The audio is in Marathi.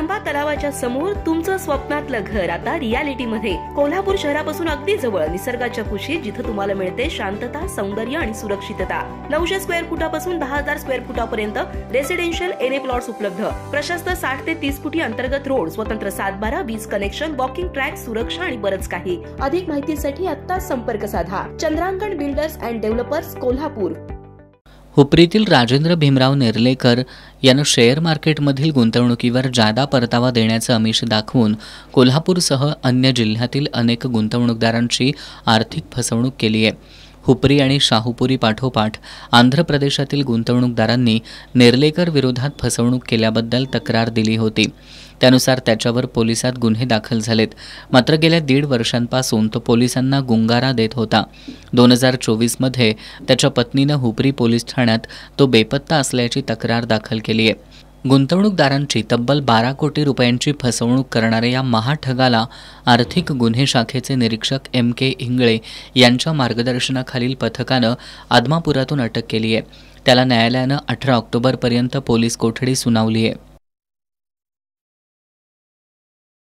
कळंबा तलावाच्या समोर तुमचं स्वप्नातलं घर आता रियालिटीमध्ये। कोल्हापूर शहरापासून अगदी जवळ, निसर्गाच्या कुशीत, जिथे तुम्हाला मिळते शांतता, सौंदर्य आणि सुरक्षितता। 900 स्क्वेअर फुटापासून 10,000 स्क्वेअर फुटापर्यंत रेसिडेन्शियल एनए प्लॉट्स उपलब्ध। प्रशस्त 60 ते 30 फुटी अंतर्गत रोड, स्वतंत्र 7/12 वीज कनेक्शन, वॉकिंग ट्रॅक, सुरक्षा आणि बरंच काही। अधिक माहितीसाठी आता संपर्क साधा। Chandrankan builders and developers, Kolhapur. हुपरीतील राजेंद्र भीमराव नेर्लेकर यानं शेअर मार्केटमधील गुंतवणुकीवर जादा परतावा देण्याचं आमिष दाखवून कोल्हापूरसह अन्य जिल्ह्यातील अनेक गुंतवणूकदारांची आर्थिक फसवणूक केली आहे। हुपरी आणि शाहूपुरी पाठोपाठ आंध्र प्रदेशातील गुंतवणूकदारांनी नेर्लेकर विरोधात फसवणूक केल्याबद्दल तक्रार दिली होती। त्यानुसार त्याच्यावर पोलिसात गुन्हे दाखल झालेत। मात्र गेल्या 1.5 वर्षांपासून तो पोलिसांना गुंगारा देत होता। 2024 मध्ये त्याच्या पत्नीनं हुपरी पोलीस ठाण्यात तो बेपत्ता असल्याची तक्रार दाखल केली आहे। गुंतवणूकदारांची तब्बल 12 कोटी रुपयांची फसवणूक करणाऱ्या या महाठगाला आर्थिक गुन्हे शाखेचे निरीक्षक MK इंगळे यांच्या मार्गदर्शनाखालील पथकानं आदमापुरातून अटक केली आहे। त्याला न्यायालयानं 18 ऑक्टोबरपर्यंत पोलीस कोठडी सुनावली आहे।